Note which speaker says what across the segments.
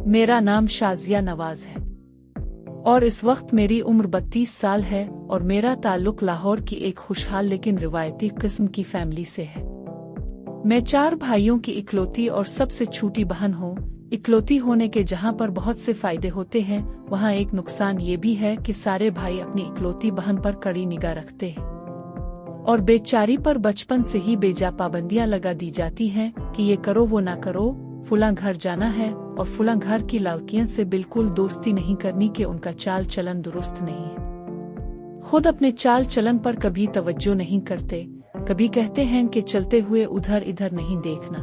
Speaker 1: मेरा नाम शाजिया नवाज है और इस वक्त मेरी उम्र 32 साल है और मेरा ताल्लुक लाहौर की एक खुशहाल लेकिन रिवायती किस्म की फैमिली से है। मैं 4 भाइयों की इकलौती और सबसे छोटी बहन हूँ। इकलौती होने के जहाँ पर बहुत से फायदे होते हैं, वहाँ एक नुकसान ये भी है कि सारे भाई अपनी इकलौती बहन पर कड़ी निगाह रखते हैं और बेचारी पर बचपन से ही बेजा पाबंदियां लगा दी जाती हैं कि ये करो वो ना करो, फुला घर जाना है और फुला घर की लड़कियों से बिल्कुल दोस्ती नहीं करनी कि उनका चाल चलन दुरुस्त नहीं है। खुद अपने चाल चलन पर कभी तवज्जो नहीं करते, कभी कहते हैं कि चलते हुए उधर इधर नहीं देखना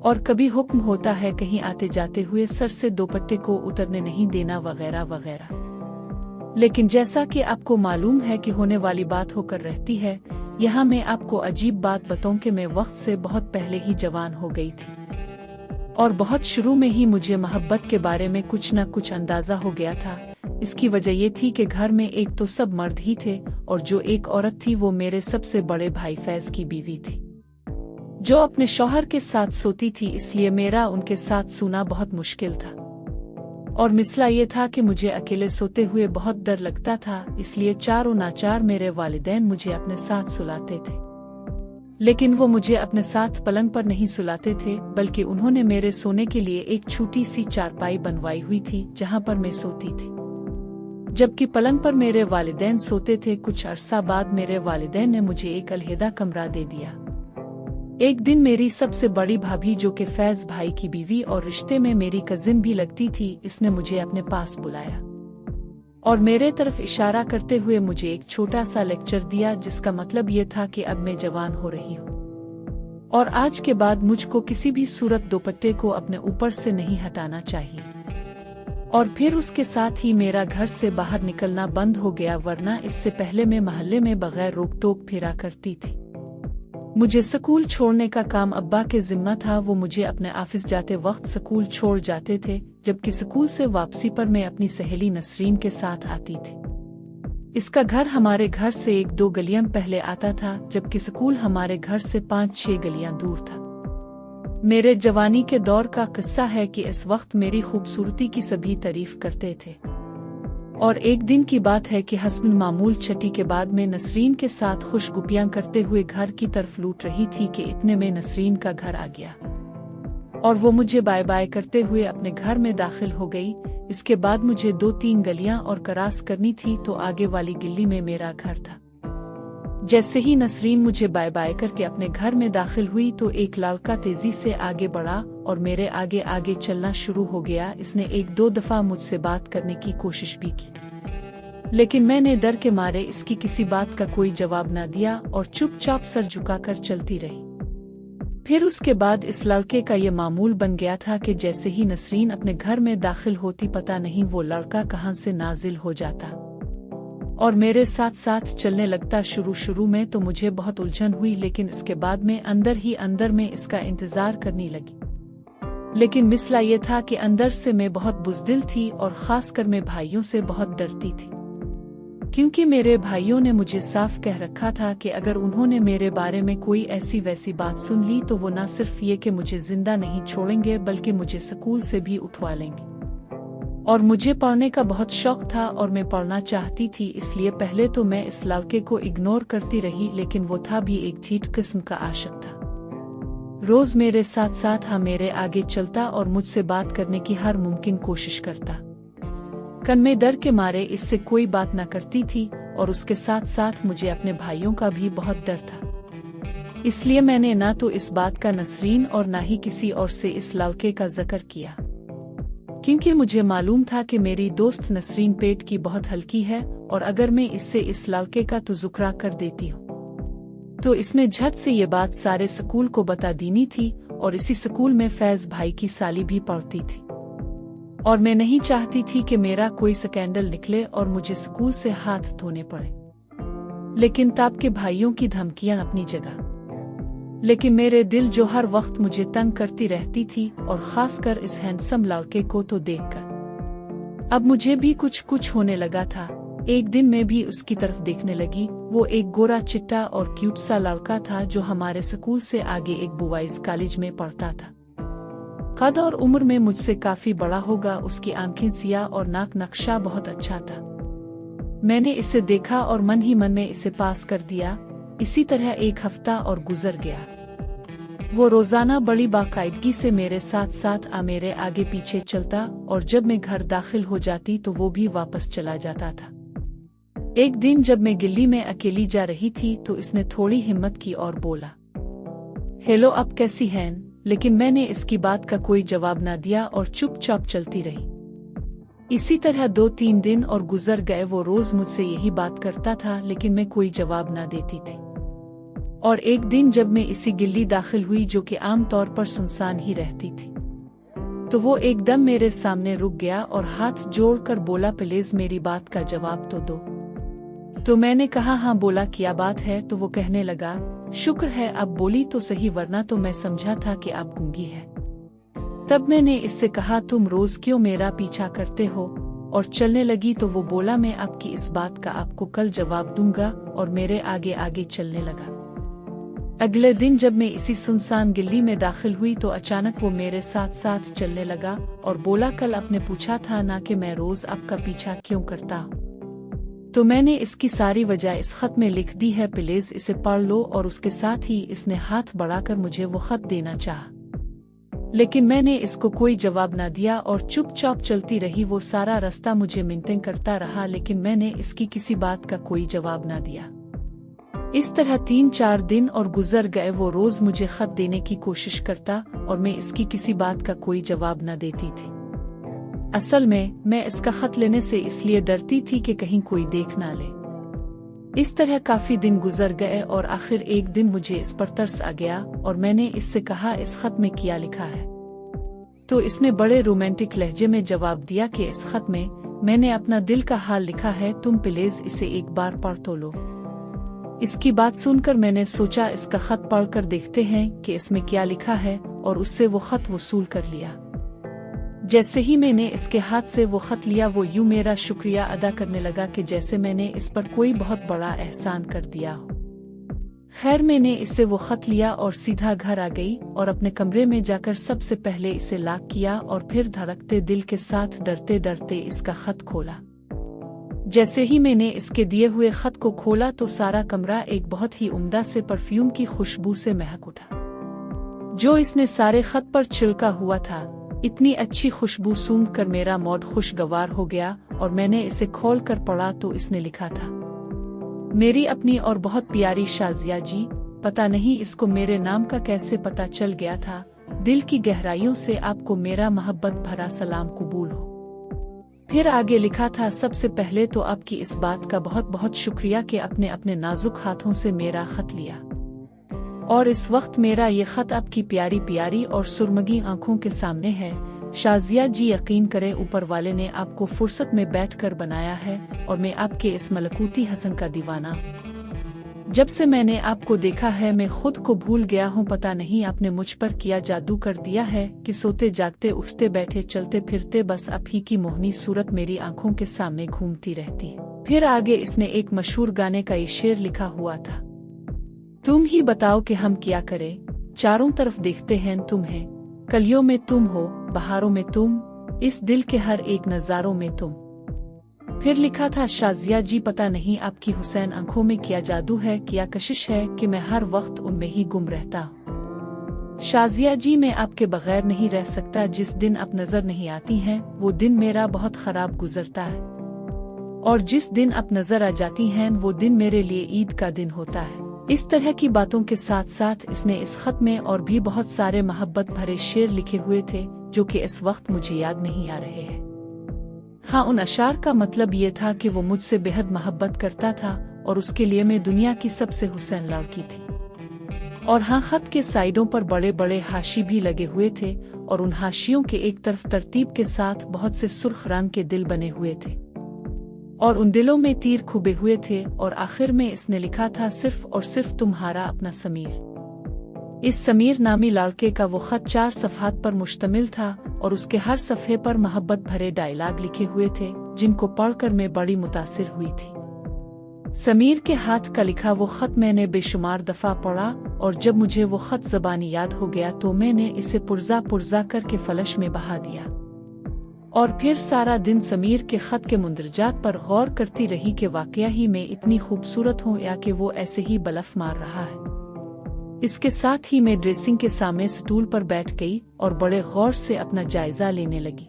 Speaker 1: और कभी हुक्म होता है कहीं आते जाते हुए सर से दुपट्टे को उतरने नहीं देना वगैरह वगैरह। लेकिन जैसा कि आपको मालूम है कि होने वाली बात होकर रहती है, यहाँ मैं आपको अजीब बात बताऊं कि मैं वक्त से बहुत पहले ही जवान हो गई थी और बहुत शुरू में ही मुझे मोहब्बत के बारे में कुछ न कुछ अंदाजा हो गया था। इसकी वजह ये थी कि घर में एक तो सब मर्द ही थे और जो एक औरत थी वो मेरे सबसे बड़े भाई फैज की बीवी थी, जो अपने शौहर के साथ सोती थी, इसलिए मेरा उनके साथ सोना बहुत मुश्किल था। और मिसला ये था कि मुझे अकेले सोते हुए बहुत डर लगता था, इसलिए चारों नाचार मेरे वालिदैन मुझे अपने साथ सुलाते थे। लेकिन वो मुझे अपने साथ पलंग पर नहीं सुलाते थे, बल्कि उन्होंने मेरे सोने के लिए एक छोटी सी चारपाई बनवाई हुई थी जहाँ पर मैं सोती थी, जबकि पलंग पर मेरे वालिदैन सोते थे। कुछ अरसा बाद मेरे वालिदैन ने मुझे एक अलहदा कमरा दे दिया। एक दिन मेरी सबसे बड़ी भाभी, जो कि फैज भाई की बीवी और रिश्ते में मेरी कजिन भी लगती थी, इसने मुझे अपने पास बुलाया और मेरे तरफ इशारा करते हुए मुझे एक छोटा सा लेक्चर दिया, जिसका मतलब ये था कि अब मैं जवान हो रही हूँ और आज के बाद मुझको किसी भी सूरत दुपट्टे को अपने ऊपर से नहीं हटाना चाहिए। और फिर उसके साथ ही मेरा घर से बाहर निकलना बंद हो गया, वरना इससे पहले मैं मोहल्ले में बगैर रोक टोक फिरा करती थी। मुझे स्कूल छोड़ने का काम अब्बा के जिम्मा था। वो मुझे अपने ऑफिस जाते वक्त स्कूल छोड़ जाते थे, जबकि स्कूल से वापसी पर मैं अपनी सहेली नसरीन के साथ आती थी। इसका घर हमारे घर से 1-2 गलियां पहले आता था, जबकि स्कूल हमारे घर से 5-6 गलियां दूर था। मेरे जवानी के दौर का किस्सा है कि इस वक्त मेरी खूबसूरती की सभी तारीफ करते थे और एक दिन की बात है कि हस्बन मामूल छठी के बाद में नसरीन के साथ खुशगुपियां करते हुए घर की तरफ लूट रही थी कि इतने में नसरीन का घर आ गया और वो मुझे बाय बाय करते हुए अपने घर में दाखिल हो गई। इसके बाद मुझे 2-3 गलियां और क्रॉस करनी थी तो आगे वाली गली में मेरा घर था। जैसे ही नसरीन मुझे बाय बाय करके अपने घर में दाखिल हुई तो एक लड़का तेजी से आगे बढ़ा और मेरे आगे आगे चलना शुरू हो गया। इसने 1-2 दफा मुझसे बात करने की कोशिश भी की, लेकिन मैंने डर के मारे इसकी किसी बात का कोई जवाब न दिया और चुपचाप सर झुकाकर चलती रही। फिर उसके बाद इस लड़के का ये मामूल बन गया था कि जैसे ही नसरीन अपने घर में दाखिल होती, पता नहीं वो लड़का कहाँ से नाजिल हो जाता और मेरे साथ साथ चलने लगता। शुरू में तो मुझे बहुत उलझन हुई, लेकिन इसके बाद में अंदर ही अंदर में इसका इंतजार करने लगी। लेकिन मिसला ये था कि अंदर से मैं बहुत बुज़दिल थी और खासकर मैं भाइयों से बहुत डरती थी, क्योंकि मेरे भाइयों ने मुझे साफ कह रखा था कि अगर उन्होंने मेरे बारे में कोई ऐसी वैसी बात सुन ली तो वो न सिर्फ ये कि मुझे जिंदा नहीं छोड़ेंगे, बल्कि मुझे स्कूल से भी उठवा लेंगे। और मुझे पढ़ने का बहुत शौक था और मैं पढ़ना चाहती थी, इसलिए पहले तो मैं इस लड़के को इग्नोर करती रही, लेकिन वो था भी एक ठीक किस्म का आशिक था। रोज मेरे साथ साथ मेरे आगे चलता और मुझसे बात करने की हर मुमकिन कोशिश करता। कन में डर के मारे इससे कोई बात न करती थी और उसके साथ साथ मुझे अपने भाइयों का भी बहुत डर था। इसलिए मैंने ना तो इस बात का नसरीन और ना ही किसी और से इस लड़के का जिक्र किया, क्योंकि मुझे मालूम था कि मेरी दोस्त नसरीन पेट की बहुत हल्की है और अगर मैं इससे इस लड़के का तज़ुकरा कर देती हूँ तो इसने झट से ये बात सारे स्कूल को बता देनी थी और इसी स्कूल में फैज भाई की साली भी पढ़ती थी और मैं नहीं चाहती थी कि मेरा कोई स्कैंडल निकले और मुझे स्कूल से हाथ धोने पड़े। लेकिन ताप के भाइयों की धमकियां अपनी जगह, लेकिन मेरे दिल जो हर वक्त मुझे तंग करती रहती थी और खासकर इस हैंडसम लड़के को तो देखकर अब मुझे भी कुछ होने लगा था। एक दिन मैं भी उसकी तरफ देखने लगी। वो एक गोरा चिट्टा और क्यूट सा लड़का था जो हमारे स्कूल से आगे एक बॉयज कॉलेज में पढ़ता था। कद और उम्र में मुझसे काफी बड़ा होगा। उसकी आंखें सियाह और नाक नक्शा बहुत अच्छा था। मैंने इसे देखा और मन ही मन में इसे पास कर दिया। इसी तरह एक हफ्ता और गुजर गया। वो रोजाना बड़ी बाकायदगी से मेरे साथ साथ मेरे आगे पीछे चलता और जब मैं घर दाखिल हो जाती तो वो भी वापस चला जाता था। एक दिन जब मैं गिल्ली में अकेली जा रही थी तो इसने थोड़ी हिम्मत की और बोला, हेलो, अब कैसी हैं? लेकिन मैंने इसकी बात का कोई जवाब ना दिया और चुपचाप चलती रही। इसी तरह 2-3 दिन और गुजर गए। वो रोज मुझसे यही बात करता था लेकिन मैं कोई जवाब ना देती थी। और एक दिन जब मैं इसी गिल्ली दाखिल हुई जो कि आम तौर पर सुनसान ही रहती थी, तो वो एकदम मेरे सामने रुक गया और हाथ जोड़कर बोला, प्लीज मेरी बात का जवाब तो दो। तो मैंने कहा, हाँ। बोला, क्या बात है? तो वो कहने लगा, शुक्र है अब बोली तो सही, वरना तो मैं समझा था कि आप गूंगी है। तब मैंने इससे कहा, तुम रोज क्यों मेरा पीछा करते हो? और चलने लगी तो वो बोला, मैं आपकी इस बात का आपको कल जवाब दूंगा, और मेरे आगे आगे चलने लगा। अगले दिन जब मैं इसी सुनसान गिल्ली में दाखिल हुई तो अचानक वो मेरे साथ साथ चलने लगा और बोला, कल आपने पूछा था ना कि मैं रोज आपका पीछा क्यों करता हूँ? तो मैंने इसकी सारी वजह इस खत में लिख दी है, प्लीज इसे पढ़ लो। और उसके साथ ही इसने हाथ बढ़ाकर मुझे वो खत देना चाहा, लेकिन मैंने इसको कोई जवाब ना दिया और चुपचाप चलती रही। वो सारा रास्ता मुझे मिन्नतें करता रहा लेकिन मैंने इसकी किसी बात का कोई जवाब ना दिया। इस तरह 3-4 दिन और गुजर गए। वो रोज मुझे खत देने की कोशिश करता और मैं इसकी किसी बात का कोई जवाब न देती थी। असल में मैं इसका खत लेने से इसलिए डरती थी कि कहीं कोई देख ना ले। इस तरह काफी दिन गुजर गए और आखिर एक दिन मुझे इस पर तरस आ गया और मैंने इससे कहा, इस खत में क्या लिखा है? तो इसने बड़े रोमांटिक लहजे में जवाब दिया कि इस खत में मैंने अपना दिल का हाल लिखा है, तुम प्लीज इसे एक बार पढ़ तो लो। इसकी बात सुनकर मैंने सोचा इसका खत पढ़कर देखते हैं कि इसमें क्या लिखा है, और उससे वो खत वसूल कर लिया। जैसे ही मैंने इसके हाथ से वो खत लिया, वो यूं मेरा शुक्रिया अदा करने लगा कि जैसे मैंने इस पर कोई बहुत बड़ा एहसान कर दिया हो। खैर, मैंने इससे वो खत लिया और सीधा घर आ गई और अपने कमरे में जाकर सबसे पहले इसे लॉक किया और फिर धड़कते दिल के साथ डरते डरते इसका खत खोला। जैसे ही मैंने इसके दिए हुए खत को खोला तो सारा कमरा एक बहुत ही उम्दा से परफ्यूम की खुशबू से महक उठा, जो इसने सारे खत पर छिड़का हुआ था। इतनी अच्छी खुशबू सूंघकर मेरा मूड खुशगवार हो गया और मैंने इसे खोल कर पढ़ा तो इसने लिखा था, मेरी अपनी और बहुत प्यारी शाजिया जी, पता नहीं इसको मेरे नाम का कैसे पता चल गया था। दिल की गहराइयों से आपको मेरा मोहब्बत भरा सलाम कबूल हो। फिर आगे लिखा था, सबसे पहले तो आपकी इस बात का बहुत बहुत शुक्रिया कि आपने अपने नाजुक हाथों से मेरा खत लिया, और इस वक्त मेरा ये खत आपकी प्यारी प्यारी और सुरमगी आंखों के सामने है। शाजिया जी, यकीन करें ऊपर वाले ने आपको फुर्सत में बैठकर बनाया है और मैं आपके इस मलकूती हसन का दीवाना। जब से मैंने आपको देखा है मैं खुद को भूल गया हूँ। पता नहीं आपने मुझ पर किया जादू कर दिया है कि सोते जागते उठते बैठे चलते फिरते बस आप ही की मोहनी सूरत मेरी आंखों के सामने घूमती रहती है। फिर आगे इसने एक मशहूर गाने का ये शेर लिखा हुआ था, तुम ही बताओ कि हम क्या करें, चारों तरफ देखते हैं तुम्हें, कलियों में तुम हो, बहारों में तुम, इस दिल के हर एक नजारों में तुम। फिर लिखा था, शाजिया जी, पता नहीं आपकी हुसैन आंखों में क्या जादू है, क्या कशिश है कि मैं हर वक्त उनमें ही गुम रहता हूँ। शाजिया जी, मैं आपके बगैर नहीं रह सकता। जिस दिन आप नजर नहीं आती हैं वो दिन मेरा बहुत खराब गुजरता है, और जिस दिन आप नजर आ जाती हैं वो दिन मेरे लिए ईद का दिन होता है। इस तरह की बातों के साथ साथ इसने इस खत में और भी बहुत सारे मोहब्बत भरे शेर लिखे हुए थे जो कि इस वक्त मुझे याद नहीं आ रहे हैं। हाँ, उन अशार का मतलब ये था कि वो मुझसे बेहद मोहब्बत करता था और उसके लिए मैं दुनिया की सबसे हुसैन लड़की थी। और हाँ, खत के साइडों पर बड़े बड़े हाशी भी लगे हुए थे और उन हाशियों के एक तरफ तरतीब के साथ बहुत से सुर्ख रंग के दिल बने हुए थे और उन दिलों में तीर खुबे हुए थे, और आखिर में इसने लिखा था, सिर्फ और सिर्फ तुम्हारा अपना समीर। इस समीर नामी लड़के का वो खत 4 सफ़हात पर मुश्तमिल था और उसके हर सफ़े पर मोहब्बत भरे डायलॉग लिखे हुए थे जिनको पढ़कर मैं बड़ी मुतासिर हुई थी। समीर के हाथ का लिखा वो खत मैंने बेशुमार दफा पढ़ा, और जब मुझे वो खत ज़बानी याद हो गया तो मैंने इसे पुर्जा पुर्जा करके फलश में बहा दिया। और फिर सारा दिन समीर के खत के मुंदरजात पर गौर करती रही कि वाकया ही मैं इतनी खूबसूरत हूँ या कि वो ऐसे ही बलफ मार रहा है। इसके साथ ही मैं ड्रेसिंग के सामने स्टूल पर बैठ गई और बड़े गौर से अपना जायजा लेने लगी।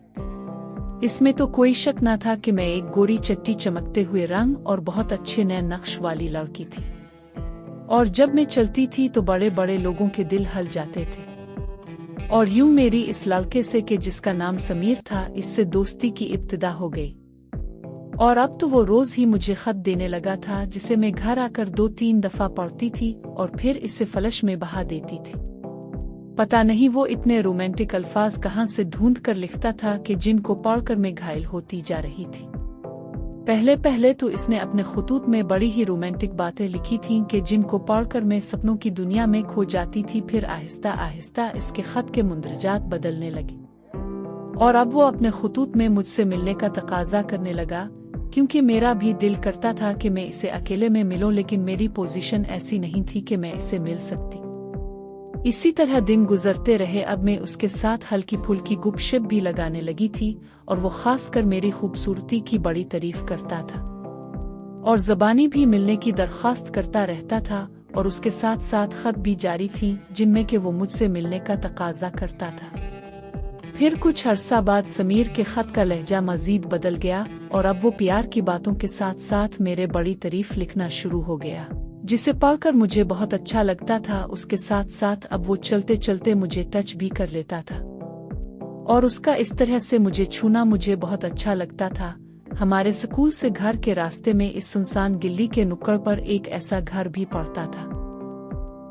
Speaker 1: इसमें तो कोई शक न था कि मैं एक गोरी चट्टी चमकते हुए रंग और बहुत अच्छे नए नक्श वाली लड़की थी, और जब मैं चलती थी तो बड़े बड़े लोगों के दिल हल जाते थे। और यूं मेरी इस लड़के से कि जिसका नाम समीर था, इससे दोस्ती की इब्तिदा हो गई। और अब तो वो रोज ही मुझे खत देने लगा था, जिसे मैं घर आकर 2-3 दफा पढ़ती थी और फिर इसे फलश में बहा देती थी। पता नहीं वो इतने रोमांटिक अल्फाज कहाँ से ढूंढ कर लिखता था कि जिनको पढ़कर मैं घायल होती जा रही थी। पहले पहले तो इसने अपने खुतूत में बड़ी ही रोमांटिक बातें लिखी थीं कि जिनको पढ़कर मैं सपनों की दुनिया में खो जाती थी। फिर आहिस्ता आहिस्ता इसके खत के मुंदरजात बदलने लगे, और अब वो अपने खुतूत में मुझसे मिलने का तकाजा करने लगा, क्योंकि मेरा भी दिल करता था कि मैं इसे अकेले में मिलूं, लेकिन मेरी पोजीशन ऐसी नहीं थी कि मैं इसे मिल सकती। इसी तरह दिन गुजरते रहे। अब मैं उसके साथ हल्की फुल्की गुपशप भी लगाने लगी थी, और वो खासकर मेरी खूबसूरती की बड़ी तारीफ करता था, और ज़बानी भी मिलने की दरख्वास्त करता रहता था, और उसके साथ साथ खत भी जारी थी जिनमें कि वो मुझसे मिलने का तकाजा करता था। फिर कुछ अरसा बाद समीर के खत का लहजा मजीद बदल गया, और अब वो प्यार की बातों के साथ साथ मेरे बड़ी तारीफ लिखना शुरू हो गया, जिसे पढ़कर मुझे बहुत अच्छा लगता था। उसके साथ साथ अब वो चलते चलते मुझे टच भी कर लेता था, और उसका इस तरह से मुझे छूना मुझे बहुत अच्छा लगता था। हमारे स्कूल से घर के रास्ते में इस सुनसान गिल्ली के नुक्कड़ पर एक ऐसा घर भी पड़ता था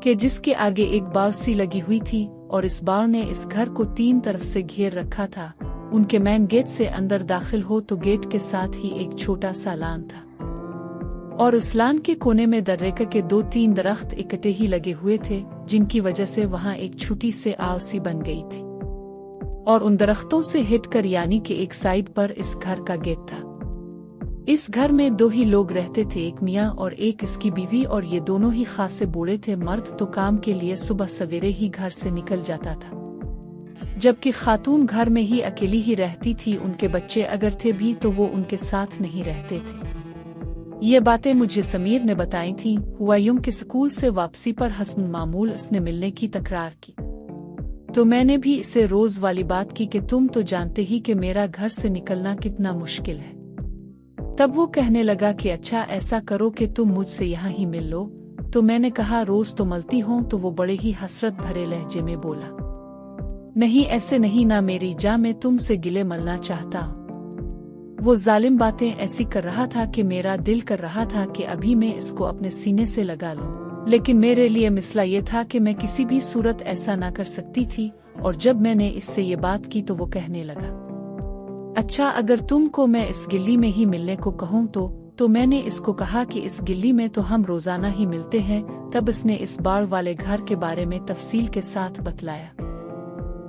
Speaker 1: कि जिसके आगे एक बाड़ सी लगी हुई थी, और इस बाड़ ने इस घर को 3 तरफ से घेर रखा था। उनके मेन गेट से अंदर दाखिल हो तो गेट के साथ ही एक छोटा सा लान था, और उस लान के कोने में दर्रेका के 2-3 दरख्त इकट्ठे ही लगे हुए थे, जिनकी वजह से वहां एक छोटी से आड़ सी बन गई थी। और उन दरख्तों से हिटकर यानी कि एक साइड पर इस घर का गेट था। इस घर में 2 ही लोग रहते थे, एक मियाँ और एक इसकी बीवी, और ये दोनों ही खासे बूढ़े थे। मर्द तो काम के लिए सुबह सवेरे ही घर से निकल जाता था, जबकि खातून घर में ही अकेली ही रहती थी। उनके बच्चे अगर थे भी तो वो उनके साथ नहीं रहते थे। ये बातें मुझे समीर ने बताई थी। हुआ यूं कि स्कूल से वापसी पर हस्न मामूल उसने मिलने की तकरार की, तो मैंने भी इसे रोज वाली बात की कि तुम तो जानते ही कि मेरा घर से निकलना कितना मुश्किल है। तब वो कहने लगा कि अच्छा ऐसा करो कि तुम मुझसे यहाँ ही मिल लो। तो मैंने कहा रोज तो मिलती हूँ। तो वो बड़े ही हसरत भरे लहजे में बोला, नहीं ऐसे नहीं ना मेरी जान, मैं तुमसे गिले मिलना चाहता हूँ। वो जालिम बातें ऐसी कर रहा था कि मेरा दिल कर रहा था कि अभी मैं इसको अपने सीने से लगा लूं, लेकिन मेरे लिए मसला ये था कि मैं किसी भी सूरत ऐसा ना कर सकती थी। और जब मैंने इससे ये बात की तो वो कहने लगा, अच्छा अगर तुमको मैं इस गिल्ली में ही मिलने को कहूँ तो मैंने इसको कहा कि इस गिल्ली में तो हम रोजाना ही मिलते हैं। तब इसने इस बाड़ वाले घर के बारे में तफसील के साथ बतलाया,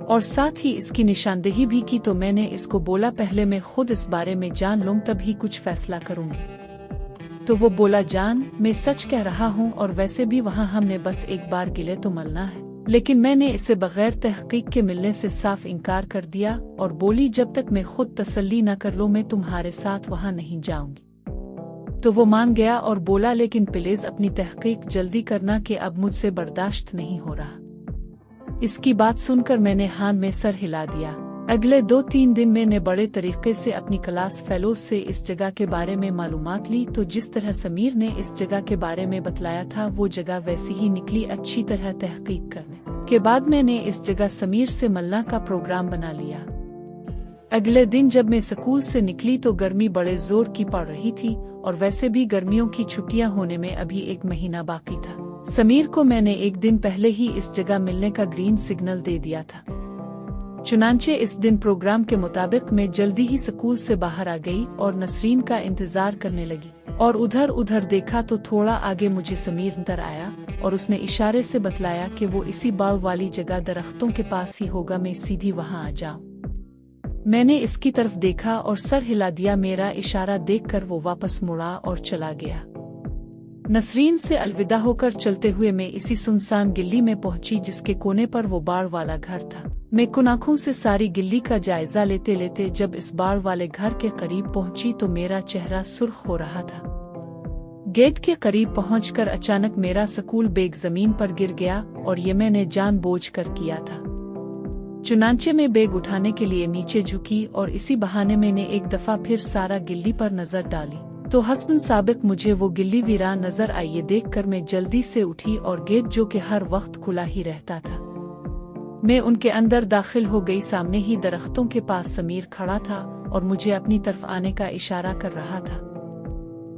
Speaker 1: और साथ ही इसकी निशानदेही भी की। तो मैंने इसको बोला पहले मैं खुद इस बारे में जान लूं तब ही कुछ फैसला करूंगी। तो वो बोला, जान मैं सच कह रहा हूँ, और वैसे भी वहाँ हमने बस एक बार गिले तो मिलना है। लेकिन मैंने इसे बगैर तहकीक के मिलने से साफ इनकार कर दिया, और बोली जब तक मैं खुद तसल्ली न कर लूं मैं तुम्हारे साथ वहाँ नहीं जाऊंगी। तो वो मान गया और बोला, लेकिन प्लीज अपनी तहकीक जल्दी करना कि अब मुझसे बर्दाश्त नहीं हो रहा। इसकी बात सुनकर मैंने हान में सर हिला दिया। अगले 2-3 दिन मैंने बड़े तरीके से अपनी क्लास फेलोज से इस जगह के बारे में मालूमात ली। तो जिस तरह समीर ने इस जगह के बारे में बतलाया था वो जगह वैसी ही निकली। अच्छी तरह तहकीक करने के बाद मैंने इस जगह समीर से मिलने का प्रोग्राम बना लिया। अगले दिन जब मैं स्कूल से निकली तो गर्मी बड़े जोर की पड़ रही थी, और वैसे भी गर्मियों की छुट्टियां होने में अभी 1 महीना बाकी था। समीर को मैंने एक दिन पहले ही इस जगह मिलने का ग्रीन सिग्नल दे दिया था। चुनांचे इस दिन प्रोग्राम के मुताबिक मैं जल्दी ही स्कूल से बाहर आ गई और नसरीन का इंतजार करने लगी। और उधर उधर देखा तो थोड़ा आगे मुझे समीर नजर आया, और उसने इशारे से बतलाया कि वो इसी बाड़ वाली जगह दरख्तों के पास ही होगा, मैं सीधी वहां आ जाऊं। मैंने इसकी तरफ देखा और सर हिला दिया। मेरा इशारा देखकर वो वापस मुड़ा और चला गया। नसरीन से अलविदा होकर चलते हुए मैं इसी सुनसान गिल्ली में पहुंची जिसके कोने पर वो बाड़ वाला घर था। मैं कुन आंखों से सारी गिल्ली का जायजा लेते लेते जब इस बाड़ वाले घर के करीब पहुंची तो मेरा चेहरा सुर्ख हो रहा था। गेट के करीब पहुंचकर अचानक मेरा स्कूल बैग जमीन पर गिर गया और ये मैंने जानबूझकर किया था। चुनांचे में बैग उठाने के लिए नीचे झुकी और इसी बहाने मैंने एक दफा फिर सारा गिल्ली पर नजर डाली तो हस्बन साबिक मुझे वो गिल्ली वीरान नजर आई। ये देखकर मैं जल्दी से उठी और गेट जो कि हर वक्त खुला ही रहता था, मैं उनके अंदर दाखिल हो गई। सामने ही दरख्तों के पास समीर खड़ा था और मुझे अपनी तरफ आने का इशारा कर रहा था।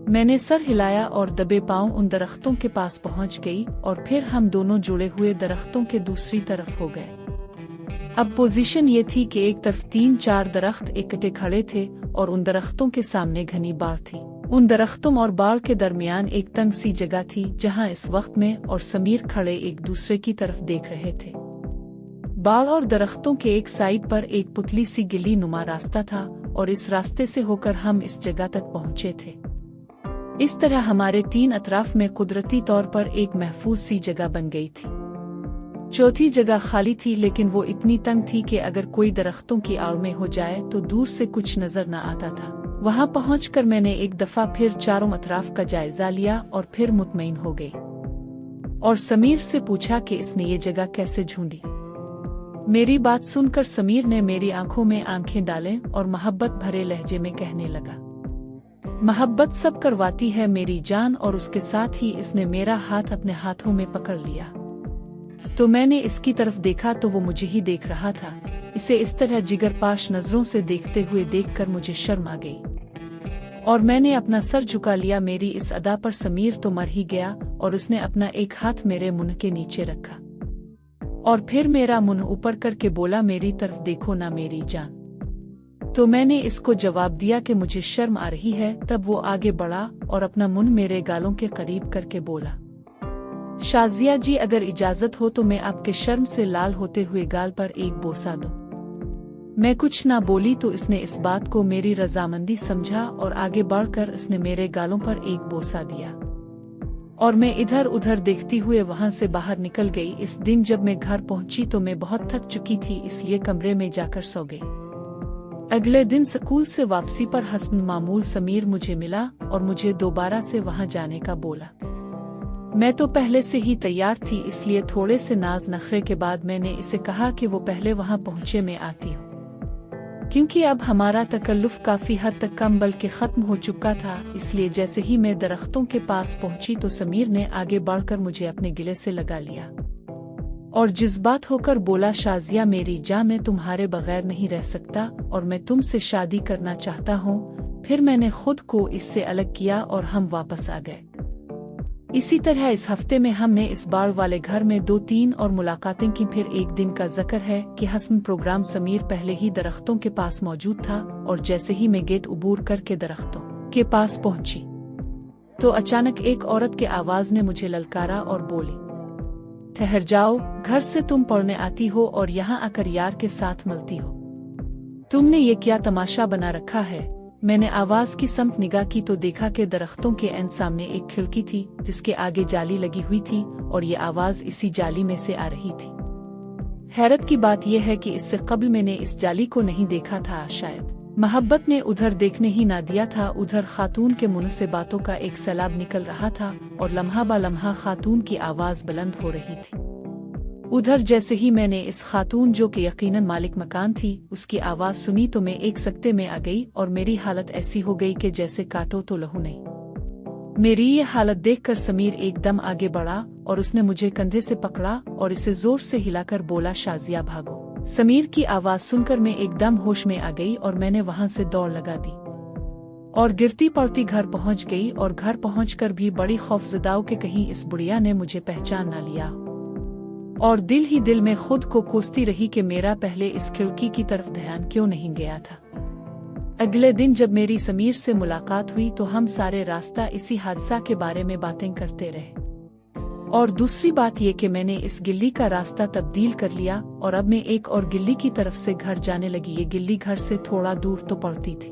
Speaker 1: मैंने सर हिलाया और दबे पांव उन दरख्तों के पास पहुंच गई और फिर हम दोनों जुड़े हुए दरख्तों के दूसरी तरफ हो गए। अब पोजीशन ये थी कि एक तरफ 3-4 दरख्त इकट्ठे खड़े थे और उन दरख्तों के सामने घनी बाड़ थी। उन दरख्तों और बाड़ के दरमियान एक तंग सी जगह थी जहां इस वक्त मैं और समीर खड़े एक दूसरे की तरफ देख रहे थे। बाड़ और दरख्तों के एक साइड पर एक पुतली सी गिल्ली नुमा रास्ता था और इस रास्ते से होकर हम इस जगह तक पहुंचे थे। इस तरह हमारे 3 अतराफ में कुदरती तौर पर एक महफूज सी जगह बन गई थी। चौथी जगह खाली थी लेकिन वो इतनी तंग थी कि अगर कोई दरख्तों की आड़ में हो जाए तो दूर से कुछ नजर न आता था। वहां पहुंचकर मैंने एक दफा फिर चारों अतराफ का जायजा लिया और फिर मुतमईन हो गई और समीर से पूछा कि इसने ये जगह कैसे ढूंढी। मेरी बात सुनकर समीर ने मेरी आंखों में आंखें डालें और मोहब्बत भरे लहजे में कहने लगा, मोहब्बत सब करवाती है मेरी जान। और उसके साथ ही इसने मेरा हाथ अपने हाथों में पकड़ लिया तो मैंने इसकी तरफ देखा तो वो मुझे ही देख रहा था। इसे इस तरह जिगरपाश नजरों से देखते हुए देखकर मुझे शर्म आ गई और मैंने अपना सर झुका लिया। मेरी इस अदा पर समीर तो मर ही गया और उसने अपना एक हाथ मेरे मुंह के नीचे रखा और फिर मेरा मुंह ऊपर करके बोला, मेरी तरफ देखो ना मेरी जान। तो मैंने इसको जवाब दिया कि मुझे शर्म आ रही है। तब वो आगे बढ़ा और अपना मुंह मेरे गालों के करीब करके बोला, शाजिया जी अगर इजाजत हो तो मैं आपके शर्म से लाल होते हुए गाल पर एक बोसा दूं। मैं कुछ ना बोली तो इसने इस बात को मेरी रजामंदी समझा और आगे बढ़कर इसने मेरे गालों पर एक बोसा दिया और मैं इधर उधर देखती हुए वहां से बाहर निकल गई। इस दिन जब मैं घर पहुंची तो मैं बहुत थक चुकी थी, इसलिए कमरे में जाकर सो गई। अगले दिन स्कूल से वापसी पर हस्बन मामूल समीर मुझे मिला और मुझे दोबारा से वहां जाने का बोला। मैं तो पहले से ही तैयार थी, इसलिए थोड़े से नाज नखरे के बाद मैंने इसे कहा कि वो पहले वहां पहुंचे, मैं आती हूँ, क्योंकि अब हमारा तकल्लुफ काफी हद तक कम बल्कि खत्म हो चुका था। इसलिए जैसे ही मैं दरख्तों के पास पहुंची तो समीर ने आगे बढ़कर मुझे अपने गिले से लगा लिया और जज्बात होकर बोला, शाजिया मेरी जान, मैं तुम्हारे बगैर नहीं रह सकता और मैं तुमसे शादी करना चाहता हूँ। फिर मैंने खुद को इससे अलग किया और हम वापस आ गए। इसी तरह इस हफ्ते में हमने इस बाड़ वाले घर में 2-3 और मुलाकातें की। फिर एक दिन का जिक्र है कि हस्म प्रोग्राम समीर पहले ही दरख्तों के पास मौजूद था और जैसे ही मैं गेट उबूर करके दरख्तों के पास पहुंची तो अचानक एक औरत के आवाज ने मुझे ललकारा और बोली, ठहर जाओ, घर से तुम पढ़ने आती हो और यहाँ आकर यार के साथ मिलती हो, तुमने ये क्या तमाशा बना रखा है। मैंने आवाज की समत निगाह की तो देखा कि दरख्तों के एन सामने एक खिड़की थी जिसके आगे जाली लगी हुई थी और ये आवाज इसी जाली में से आ रही थी। हैरत की बात यह है कि इससे कबल मैंने इस जाली को नहीं देखा था। शायद मोहब्बत ने उधर देखने ही ना दिया था। उधर खातून के मुंह से बातों का एक सैलाब निकल रहा था और लम्हा बा लम्हा खातून की आवाज बुलंद हो रही थी। उधर जैसे ही मैंने इस खातून जो कि यकीनन मालिक मकान थी उसकी आवाज सुनी तो मैं एक सकते में आ गई और मेरी हालत ऐसी हो गई कि जैसे काटो तो लहू नहीं। मेरी ये हालत देखकर समीर एकदम आगे बढ़ा और उसने मुझे कंधे से पकड़ा और इसे जोर से हिलाकर बोला, शाजिया भागो। समीर की आवाज सुनकर मैं एकदम होश में आ गई और मैंने वहां से दौड़ लगा दी और गिरती पड़ती घर पहुंच गई और घर पहुंचकर भी बड़ी खौफजदाओं के कहीं इस बुढ़िया ने मुझे पहचान न लिया और दिल ही दिल में खुद को कोसती रही कि मेरा पहले इस खिड़की की तरफ ध्यान क्यों नहीं गया था। अगले दिन जब मेरी समीर से मुलाकात हुई तो हम सारे रास्ता इसी हादसा के बारे में बातें करते रहे और दूसरी बात यह कि मैंने इस गिल्ली का रास्ता तब्दील कर लिया और अब मैं एक और गिल्ली की तरफ से घर जाने लगी। ये गिल्ली घर से थोड़ा दूर तो पड़ती थी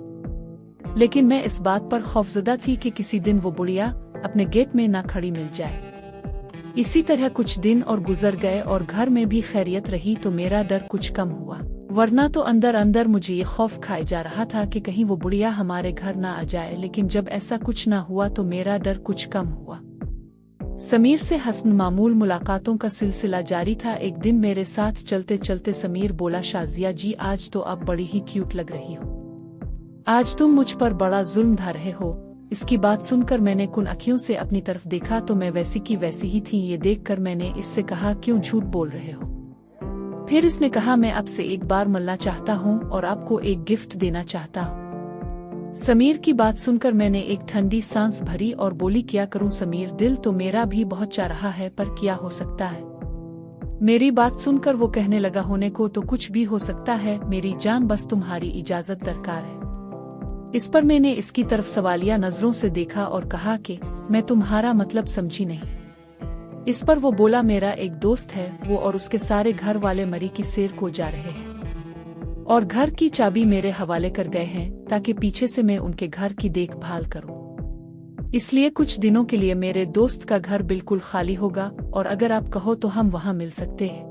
Speaker 1: लेकिन मैं इस बात पर खौफजदा थी कि किसी दिन वो बुढ़िया अपने गेट में ना खड़ी मिल जाए। इसी तरह कुछ दिन और गुजर गए और घर में भी खैरियत रही तो मेरा डर कुछ कम हुआ, वरना तो अंदर अंदर मुझे ये खौफ खाए जा रहा था कि कहीं वो बुढ़िया हमारे घर ना आ जाए। लेकिन जब ऐसा कुछ ना हुआ तो मेरा डर कुछ कम हुआ। समीर से हसन मामूल मुलाकातों का सिलसिला जारी था। एक दिन मेरे साथ चलते चलते समीर बोला, शाजिया जी आज तो आप बड़ी ही क्यूट लग रही हो, आज तुम मुझ पर बड़ा जुल्म ढा रहे हो। इसकी बात सुनकर मैंने कुन आँखों से अपनी तरफ देखा तो मैं वैसी की वैसी ही थी। ये देखकर मैंने इससे कहा, क्यों झूठ बोल रहे हो? फिर इसने कहा, मैं आपसे एक बार मिलना चाहता हूँ और आपको एक गिफ्ट देना चाहता हूँ। समीर की बात सुनकर मैंने एक ठंडी सांस भरी और बोली, क्या करूं समीर, दिल तो मेरा भी बहुत चाह रहा है पर क्या हो सकता है। मेरी बात सुनकर वो कहने लगा, होने को तो कुछ भी हो सकता है मेरी जान, बस तुम्हारी इजाजत दरकार है। इस पर मैंने इसकी तरफ सवालिया नजरों से देखा और कहा कि मैं तुम्हारा मतलब समझी नहीं। इस पर वो बोला, मेरा एक दोस्त है, वो और उसके सारे घर वाले मरी की सैर को जा रहे हैं और घर की चाबी मेरे हवाले कर गए हैं ताकि पीछे से मैं उनके घर की देखभाल करूं। इसलिए कुछ दिनों के लिए मेरे दोस्त का घर बिल्कुल खाली होगा और अगर आप कहो तो हम वहां मिल सकते हैं।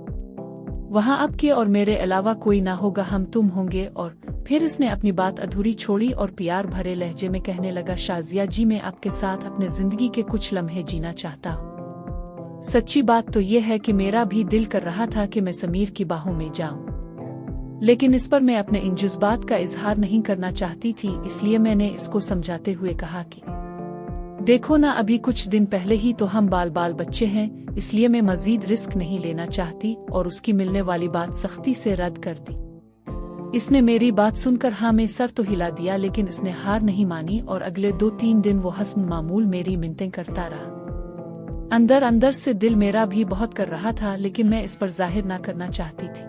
Speaker 1: वहां आपके और मेरे अलावा कोई ना होगा, हम तुम होंगे। और फिर इसने अपनी बात अधूरी छोड़ी और प्यार भरे लहजे में कहने लगा, शाजिया जी मैं आपके साथ अपने जिंदगी के कुछ लम्हे जीना चाहता हूँ। सच्ची बात तो ये है कि मेरा भी दिल कर रहा था कि मैं समीर की बाहों में जाऊं, लेकिन इस पर मैं अपने इन जज्बात का इजहार नहीं करना चाहती थी। इसलिए मैंने इसको समझाते हुए कहा कि देखो ना, अभी कुछ दिन पहले ही तो हम बाल बच्चे हैं, इसलिए मैं मजीद रिस्क नहीं लेना चाहती और उसकी मिलने वाली बात सख्ती से रद्द कर दी। इसने मेरी बात सुनकर हाँ में सर तो हिला दिया, लेकिन इसने हार नहीं मानी और अगले 2-3 दिन वो हसन मामूल मेरी मिन्नतें करता रहा। अंदर अंदर से दिल मेरा भी बहुत कर रहा था, लेकिन मैं इस पर जाहिर ना करना चाहती थी।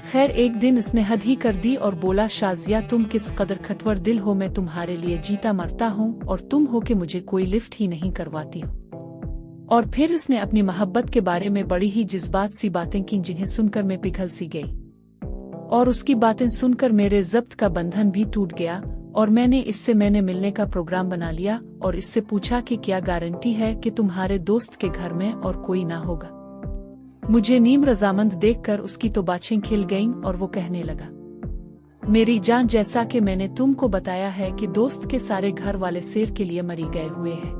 Speaker 1: खैर एक दिन इसने हद ही कर दी और बोला, शाजिया तुम किस कदर खटवर दिल हो, मैं तुम्हारे लिए जीता मरता हूँ और तुम हो कि मुझे कोई लिफ्ट ही नहीं करवाती हो। और फिर इसने अपनी मोहब्बत के बारे में बड़ी ही जज्बात सी बातें की जिन्हें सुनकर मैं पिघल सी गई और उसकी बातें सुनकर मेरे ज़ब्त का बंधन भी टूट गया और मैंने मिलने का प्रोग्राम बना लिया और इससे पूछा कि क्या गारंटी है कि तुम्हारे दोस्त के घर में और कोई ना होगा। मुझे नीम रजामंद देखकर उसकी तो बाछें खिल गईं और वो कहने लगा, मेरी जान जैसा कि मैंने तुमको बताया है कि दोस्त के सारे घर वाले सैर के लिए मरी गए हुए हैं।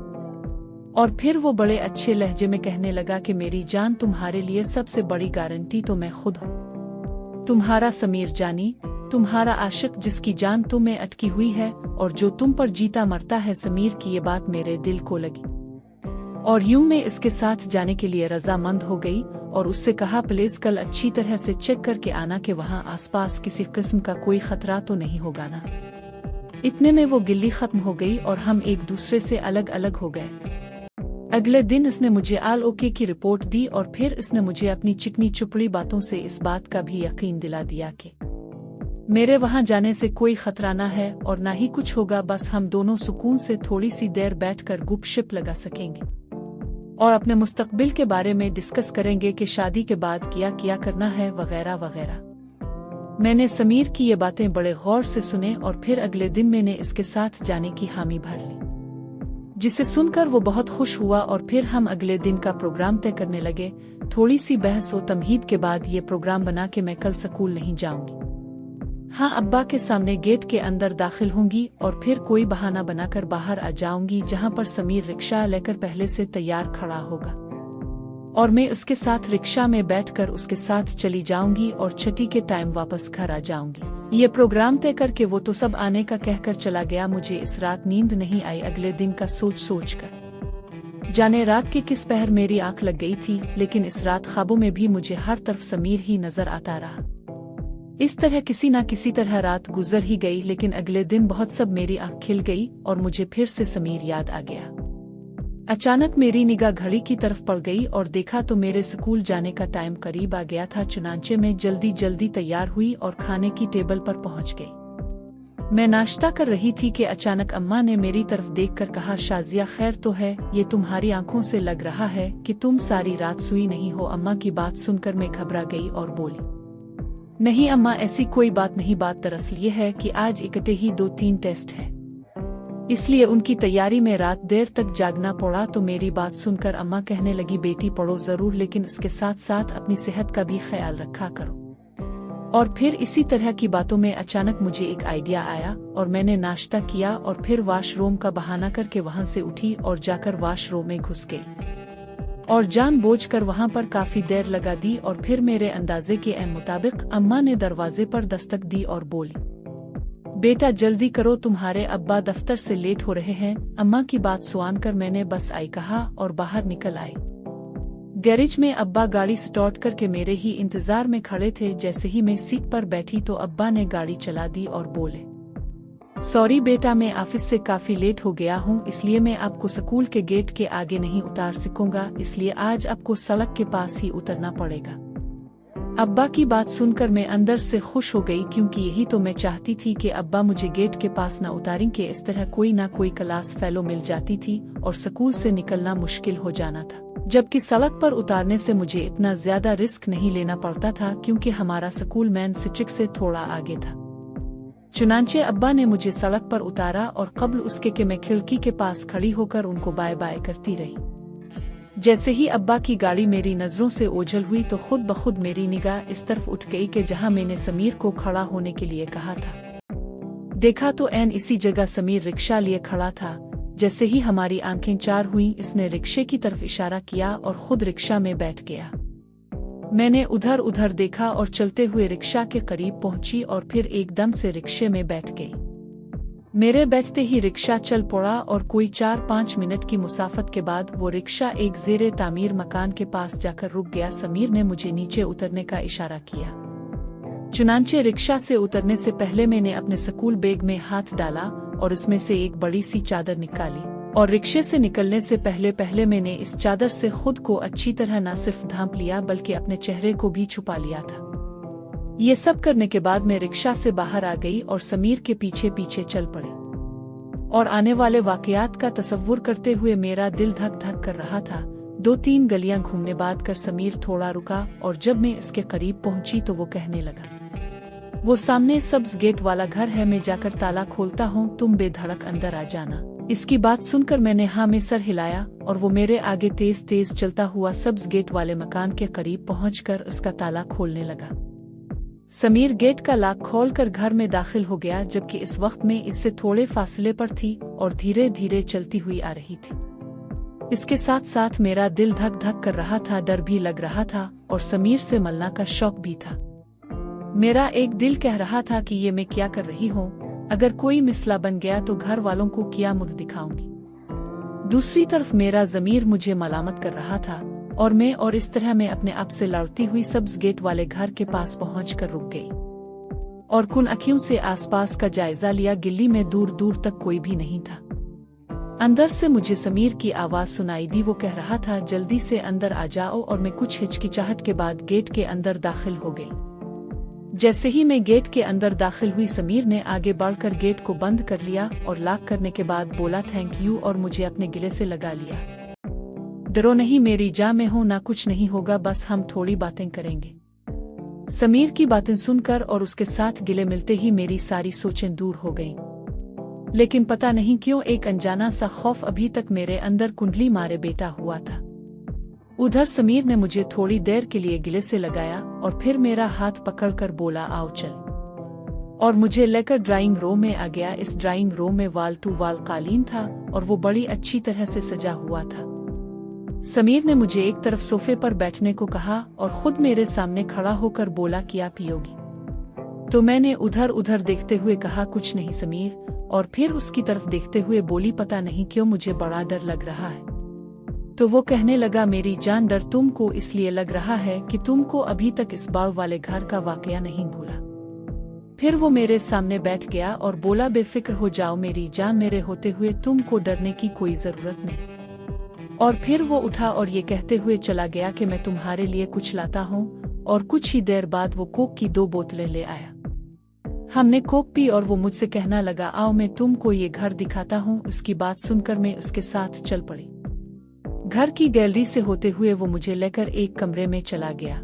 Speaker 1: और फिर वो बड़े अच्छे लहजे में कहने लगा कि मेरी जान तुम्हारे लिए सबसे बड़ी गारंटी तो मैं खुद हूँ, तुम्हारा समीर जानी, तुम्हारा आशिक जिसकी जान तुम में अटकी हुई है और जो तुम पर जीता मरता है। समीर की ये बात मेरे दिल को लगी और यूं मैं इसके साथ जाने के लिए रजामंद हो गई और उससे कहा, प्लीज कल अच्छी तरह से चेक करके आना कि वहां आसपास किसी किस्म का कोई खतरा तो नहीं होगा ना। इतने में वो गिल्ली खत्म हो गई और हम एक दूसरे से अलग अलग हो गए। अगले दिन इसने मुझे आल ओके की रिपोर्ट दी और फिर इसने मुझे अपनी चिकनी चुपड़ी बातों से इस बात का भी यकीन दिला दिया कि मेरे वहां जाने से कोई खतरा ना है और ना ही कुछ होगा, बस हम दोनों सुकून से थोड़ी सी देर बैठकर गुपशप लगा सकेंगे और अपने मुस्तकबिल के बारे में डिस्कस करेंगे कि शादी के बाद क्या करना है वगैरह वगैरह। मैंने समीर की ये बातें बड़े गौर से सुने और फिर अगले दिन मैंने इसके साथ जाने की हामी भर ली, जिसे सुनकर वो बहुत खुश हुआ और फिर हम अगले दिन का प्रोग्राम तय करने लगे। थोड़ी सी बहस और तमहीद के बाद ये प्रोग्राम बना कि मैं कल स्कूल नहीं जाऊंगी, हाँ अब्बा के सामने गेट के अंदर दाखिल होंगी और फिर कोई बहाना बनाकर बाहर आ जाऊंगी, जहां पर समीर रिक्शा लेकर पहले से तैयार खड़ा होगा और मैं उसके साथ रिक्शा में बैठकर उसके साथ चली जाऊंगी और छठी के टाइम वापस घर आ जाऊंगी। ये प्रोग्राम तय करके वो तो सब आने का कहकर चला गया। मुझे इस रात नींद नहीं आई अगले दिन का सोच कर। जाने रात के किस पहर मेरी आंख लग गई थी, लेकिन इस रात ख्वाबों में भी मुझे हर तरफ समीर ही नजर आता रहा। इस तरह किसी ना किसी तरह रात गुजर ही गई, लेकिन अगले दिन बहुत सब मेरी आंख खिल गई और मुझे फिर से समीर याद आ गया। अचानक मेरी निगाह घड़ी की तरफ पड़ गई और देखा तो मेरे स्कूल जाने का टाइम करीब आ गया था। चुनांचे में जल्दी तैयार हुई और खाने की टेबल पर पहुंच गई। मैं नाश्ता कर रही थी कि अचानक अम्मा ने मेरी तरफ देखकर कहा, शाजिया खैर तो है, ये तुम्हारी आंखों से लग रहा है कि तुम सारी रात सोई नहीं हो। अम्मा की बात सुनकर मैं घबरा गई और बोली, नहीं अम्मा ऐसी कोई बात नहीं, बात दरअसल ये है कि आज इकट्ठे ही 2-3 टेस्ट है, इसलिए उनकी तैयारी में रात देर तक जागना पड़ा। तो मेरी बात सुनकर अम्मा कहने लगी, बेटी पढ़ो जरूर, लेकिन इसके साथ साथ अपनी सेहत का भी ख्याल रखा करो। और फिर इसी तरह की बातों में अचानक मुझे एक आइडिया आया और मैंने नाश्ता किया और फिर वॉशरूम का बहाना करके वहां से उठी और जाकर वॉशरूम में घुस गई और जानबूझकर वहां पर काफी देर लगा दी। और फिर मेरे अंदाजे के मुताबिक अम्मा ने दरवाजे पर दस्तक दी और बोली, बेटा जल्दी करो, तुम्हारे अब्बा दफ्तर से लेट हो रहे हैं। अम्मा की बात सुनकर मैंने बस आई कहा और बाहर निकल आई। गैरेज में अब्बा गाड़ी स्टार्ट करके मेरे ही इंतजार में खड़े थे। जैसे ही मैं सीट पर बैठी तो अब्बा ने गाड़ी चला दी और बोले, सॉरी बेटा, मैं ऑफिस से काफी लेट हो गया हूँ, इसलिए मैं आपको स्कूल के गेट के आगे नहीं उतार सकूंगा, इसलिए आज आपको सड़क के पास ही उतरना पड़ेगा। अब्बा की बात सुनकर मैं अंदर से खुश हो गई, क्योंकि यही तो मैं चाहती थी कि अब्बा मुझे गेट के पास न उतारें कि इस तरह कोई ना कोई क्लास फेलो मिल जाती थी और स्कूल से निकलना मुश्किल हो जाना था। जबकि सड़क पर उतारने से मुझे इतना ज्यादा रिस्क नहीं लेना पड़ता था, क्योंकि हमारा स्कूल मेन सिटी से थोड़ा आगे था। चुनांचे अब्बा ने मुझे सड़क पर उतारा और कबल उसके कि मैं खिड़की के पास खड़ी होकर उनको बाय बाय करती रही। जैसे ही अब्बा की गाड़ी मेरी नजरों से ओझल हुई तो खुद ब खुद मेरी निगाह इस तरफ उठ गई कि जहां मैंने समीर को खड़ा होने के लिए कहा था। देखा तो एन इसी जगह समीर रिक्शा लिए खड़ा था। जैसे ही हमारी आंखें चार हुईं, इसने रिक्शे की तरफ इशारा किया और खुद रिक्शा में बैठ गया। मैंने उधर उधर देखा और चलते हुए रिक्शा के करीब पहुंची और फिर एकदम से रिक्शे में बैठ गई। मेरे बैठते ही रिक्शा चल पड़ा और कोई 4-5 मिनट की मुसाफत के बाद वो रिक्शा एक ज़ेरे तामीर मकान के पास जाकर रुक गया। समीर ने मुझे नीचे उतरने का इशारा किया। चुनांचे रिक्शा से उतरने से पहले मैंने अपने स्कूल बैग में हाथ डाला और उसमें से एक बड़ी सी चादर निकाली और रिक्शे से निकलने से पहले मैंने इस चादर से खुद को अच्छी तरह न सिर्फ ढांप लिया बल्कि अपने चेहरे को भी छुपा लिया था। ये सब करने के बाद मैं रिक्शा से बाहर आ गई और समीर के पीछे पीछे चल पड़ी और आने वाले वाकयात का तसव्वुर करते हुए मेरा दिल धक धक कर रहा था। 2-3 गलियां घूमने बाद कर समीर थोड़ा रुका और जब मैं इसके करीब पहुंची तो वो कहने लगा, वो सामने सब्ज गेट वाला घर है, मैं जाकर ताला खोलता हूँ, तुम बेधड़क अंदर आ जाना। इसकी बात सुनकर मैंने हाँ में सर हिलाया और वो मेरे आगे तेज तेज चलता हुआ सब्ज गेट वाले मकान के करीब पहुंचकर उसका ताला खोलने लगा। समीर गेट का लॉक खोलकर घर में दाखिल हो गया, जबकि इस वक्त में इससे थोड़े फासले पर थी और धीरे धीरे चलती हुई आ रही थी। इसके साथ साथ मेरा दिल धक धक कर रहा था, डर भी लग रहा था और समीर से मिलना का शौक भी था। मेरा एक दिल कह रहा था कि ये मैं क्या कर रही हूँ, अगर कोई मिसला बन गया तो घर वालों को क्या मुंह दिखाऊंगी। दूसरी तरफ मेरा ज़मीर मुझे मलामत कर रहा था और इस तरह मैं अपने आप से लड़ती हुई सब्ज गेट वाले घर के पास पहुंचकर रुक गई और कुन अखियों से आसपास का जायजा लिया। गिल्ली में दूर दूर तक कोई भी नहीं था। अंदर से मुझे समीर की आवाज सुनाई दी। वो कह रहा था, जल्दी से अंदर आ जाओ, और मैं कुछ हिचकिचाहट के बाद गेट के अंदर दाखिल हो गई। जैसे ही मैं गेट के अंदर दाखिल हुई, समीर ने आगे बढ़कर गेट को बंद कर लिया और लॉक करने के बाद बोला थैंक यू और मुझे अपने गिले से लगा लिया। डरो नहीं मेरी जान, में हूं ना, कुछ नहीं होगा, बस हम थोड़ी बातें करेंगे। समीर की बातें सुनकर और उसके साथ गिले मिलते ही मेरी सारी सोचें दूर हो गईं। लेकिन पता नहीं क्यों एक अनजाना सा खौफ अभी तक मेरे अंदर कुंडली मारे बैठा हुआ था। उधर समीर ने मुझे थोड़ी देर के लिए गिले से लगाया और फिर मेरा हाथ पकड़कर बोला आओ चल, और मुझे लेकर ड्राइंग रूम में आ गया। इस ड्राइंग रूम में वाल टू वाल कालीन था और वो बड़ी अच्छी तरह से सजा हुआ था। समीर ने मुझे एक तरफ सोफे पर बैठने को कहा और खुद मेरे सामने खड़ा होकर बोला क्या पियोगी। तो मैंने उधर उधर देखते हुए कहा कुछ नहीं समीर, और फिर उसकी तरफ देखते हुए बोली पता नहीं क्यों मुझे बड़ा डर लग रहा है। तो वो कहने लगा मेरी जान, डर तुमको इसलिए लग रहा है कि तुमको अभी तक इस बाड़ वाले घर का वाकया नहीं भूला। फिर वो मेरे सामने बैठ गया और बोला बेफिक्र हो जाओ मेरी जान, मेरे होते हुए तुमको डरने की कोई जरूरत नहीं। और फिर वो उठा और ये कहते हुए चला गया कि मैं तुम्हारे लिए कुछ लाता हूँ। और कुछ ही देर बाद वो कोक की 2 बोतलें ले आया। हमने कोक पी और वो मुझसे कहना लगा आओ मैं तुमको ये घर दिखाता हूँ। उसकी बात सुनकर मैं उसके साथ चल पड़ी। घर की गैलरी से होते हुए वो मुझे लेकर एक कमरे में चला गया।